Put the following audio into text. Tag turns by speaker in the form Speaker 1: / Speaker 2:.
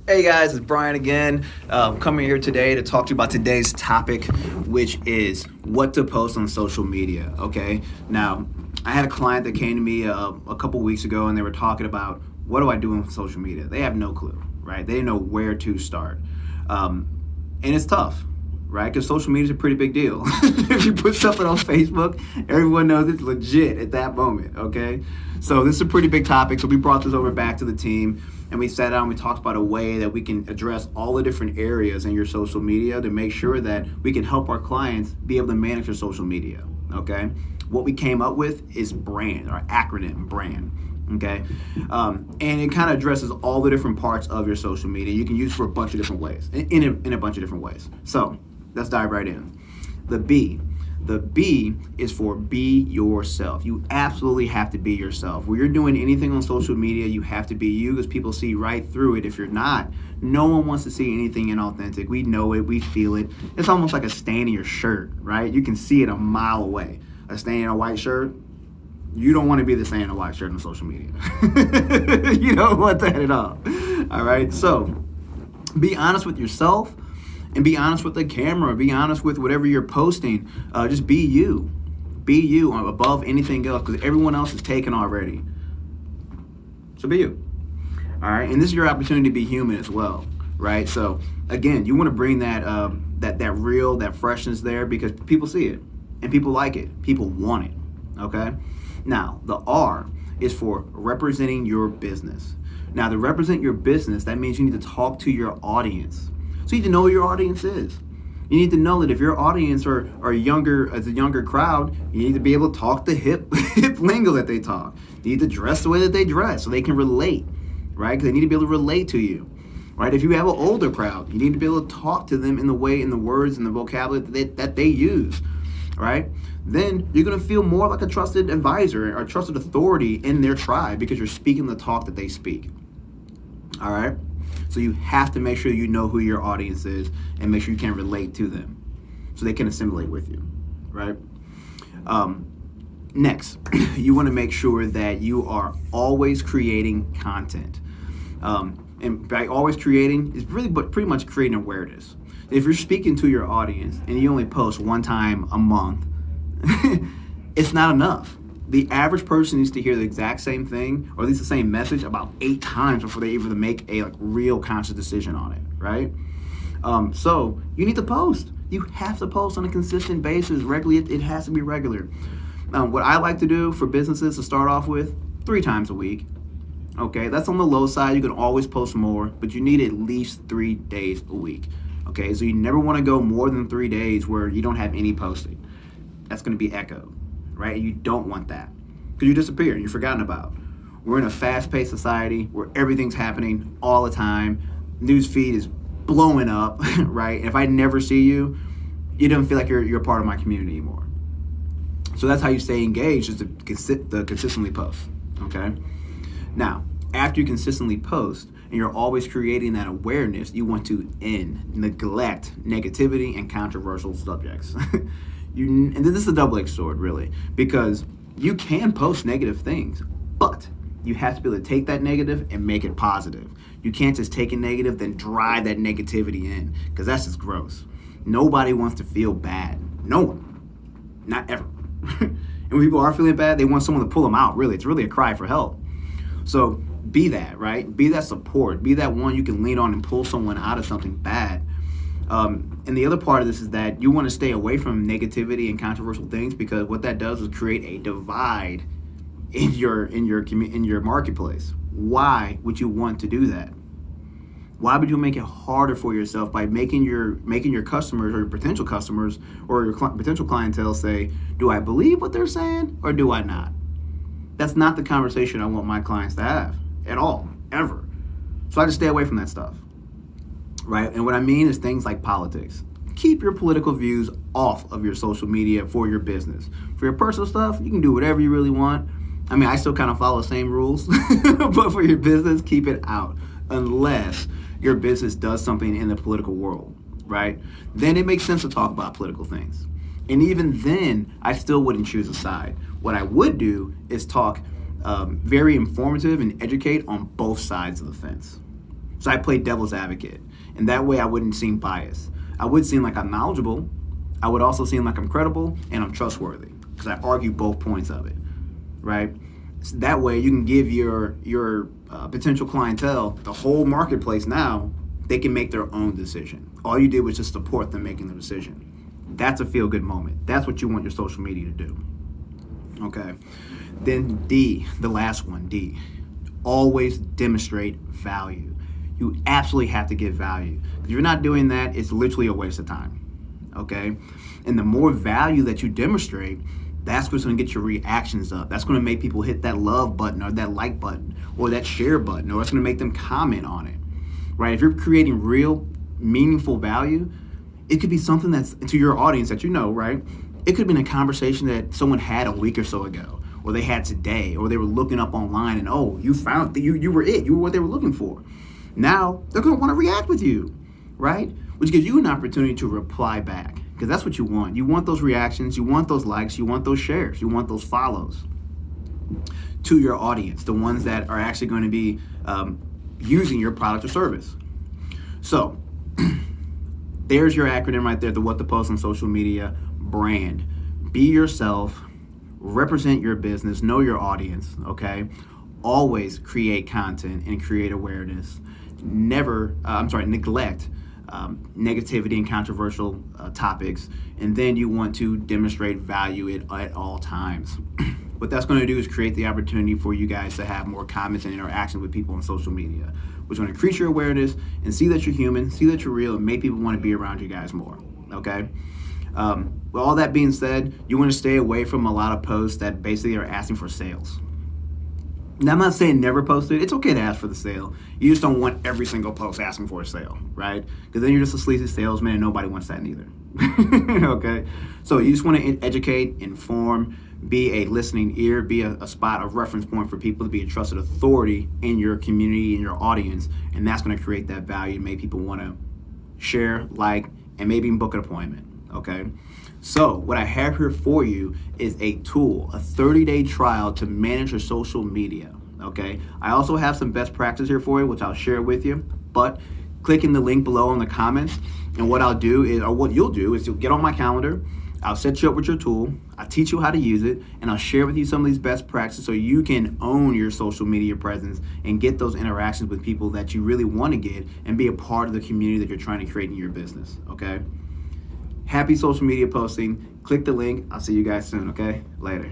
Speaker 1: Hey guys, it's Brian again. Coming here today to talk to you about today's topic, which is what to post on social media. Okay, now I had a client that came to me a couple weeks ago, and they were talking about what do I do on social media. They have no clue, right? They didn't know where to start, and it's tough, right? Because social media is a pretty big deal. If you put something on Facebook, everyone knows it's legit at that moment. Okay, so this is a pretty big topic. So we brought this over back to the team. And we sat down and we talked about a way that we can address all the different areas in your social media to make sure that we can help our clients be able to manage their social media, okay? What we came up with is brand, our acronym brand, okay? And it kind of addresses all the different parts of your social media. You can use it for a bunch of different ways, in a bunch of different ways. So let's dive right in. The B. The B is for be yourself. You absolutely have to be yourself. When you're doing anything on social media, you have to be you because people see right through it. If you're not, no one wants to see anything inauthentic. We know it. We feel it. It's almost like a stain in your shirt, right? You can see it a mile away. A stain in a white shirt, you don't want to be the stain in a white shirt on social media. You don't want that at all. All right? So be honest with yourself. And be honest with the camera. Be honest with whatever you're posting. Just be you. Be you above anything else because everyone else is taken already. So be you. All right. And this is your opportunity to be human as well. Right. So again, you want to bring that real, that freshness there because people see it and people like it. People want it. Okay. Now the R is for representing your business. Now to represent your business, that means you need to talk to your audience. So you need to know who your audience is. You need to know that if your audience are younger, as a younger crowd, you need to be able to talk the hip lingo that they talk. You need to dress the way that they dress so they can relate, right? Because they need to be able to relate to you, right? If you have an older crowd, you need to be able to talk to them in the words and the vocabulary that they use, right? Then you're going to feel more like a trusted advisor or trusted authority in their tribe because you're speaking the talk that they speak, all right? So you have to make sure you know who your audience is and make sure you can relate to them so they can assimilate with you, right? Next, you want to make sure that you are always creating content. And by always creating, is really but pretty much creating awareness. If you're speaking to your audience and you only post one time a month, it's not enough. The average person needs to hear the exact same thing, or at least the same message, about 8 times before they even make a real conscious decision on it, right? So you need to post. You have to post on a consistent basis regularly. It has to be regular. What I like to do for businesses to start off with, 3 times a week. Okay, that's on the low side. You can always post more, but you need at least 3 days a week. Okay, so you never want to go more than 3 days where you don't have any posting. That's going to be echoed. Right? You don't want that because you disappear. You're forgotten about. We're in a fast-paced society where everything's happening all the time. News feed is blowing up, right? And if I never see you, you don't feel like you're a part of my community anymore. So that's how you stay engaged, is to consistently post. Okay. Now, after you consistently post and you're always creating that awareness, you want to neglect negativity and controversial subjects. And this is a double-edged sword, really, because you can post negative things, but you have to be able to take that negative and make it positive. You can't just take a negative, then drive that negativity in, because that's just gross. Nobody wants to feel bad. No one. Not ever. And when people are feeling bad, they want someone to pull them out, really. It's really a cry for help. So be that, right? Be that support. Be that one you can lean on and pull someone out of something bad. And the other part of this is that you want to stay away from negativity and controversial things because what that does is create a divide in your marketplace. Why would you want to do that? Why would you make it harder for yourself by making your customers or your potential customers or your potential clientele say, do I believe what they're saying or do I not? That's not the conversation I want my clients to have at all, ever. So I just stay away from that stuff. Right? And what I mean is things like politics. Keep your political views off of your social media for your business. For your personal stuff, you can do whatever you really want. I mean, I still kind of follow the same rules, but for your business, keep it out unless your business does something in the political world, right? Then it makes sense to talk about political things. And even then, I still wouldn't choose a side. What I would do is talk very informative and educate on both sides of the fence. So I play devil's advocate. And that way I wouldn't seem biased. I would seem like I'm knowledgeable. I would also seem like I'm credible and I'm trustworthy because I argue both points of it, right? So that way you can give your potential clientele the whole marketplace now. They can make their own decision. All you did was just support them making the decision. That's a feel-good moment. That's what you want your social media to do. Okay. Then D, the last one, D. Always demonstrate value. You absolutely have to give value. If you're not doing that, it's literally a waste of time. Okay? And the more value that you demonstrate, that's what's going to get your reactions up. That's going to make people hit that love button or that like button or that share button, or it's going to make them comment on it. Right? If you're creating real, meaningful value, it could be something that's to your audience that you know, right? It could have been a conversation that someone had a week or so ago, or they had today, or they were looking up online and, oh, you found, you were it. You were what they were looking for. Now, they're going to want to react with you, right? Which gives you an opportunity to reply back, because that's what you want. You want those reactions. You want those likes. You want those shares. You want those follows to your audience, the ones that are actually going to be using your product or service. So there's your acronym right there, the what to post on social media. Brand. Be yourself, represent your business, know your audience, okay? Always create content and create awareness. Neglect negativity and controversial topics. And then you want to demonstrate value at all times. What that's going to do is create the opportunity for you guys to have more comments and interaction with people on social media, which is going to increase your awareness and see that you're human, see that you're real, and make people want to be around you guys more, okay? With all that being said, you want to stay away from a lot of posts that basically are asking for sales. Now, I'm not saying never post it. It's okay to ask for the sale. You just don't want every single post asking for a sale, right? Because then you're just a sleazy salesman and nobody wants that neither. Okay? So you just want to educate, inform, be a listening ear, be a spot, a reference point for people to be a trusted authority in your community, in your audience. And that's going to create that value and make people want to share, like, and maybe even book an appointment. Okay? So what I have here for you is a tool, a 30-day trial to manage your social media, okay? I also have some best practice here for you, which I'll share with you, but click in the link below in the comments, and what I'll do is, or what you'll do is you'll get on my calendar, I'll set you up with your tool, I'll teach you how to use it, and I'll share with you some of these best practices so you can own your social media presence and get those interactions with people that you really want to get and be a part of the community that you're trying to create in your business, okay? Happy social media posting. Click the link. I'll see you guys soon, okay? Later.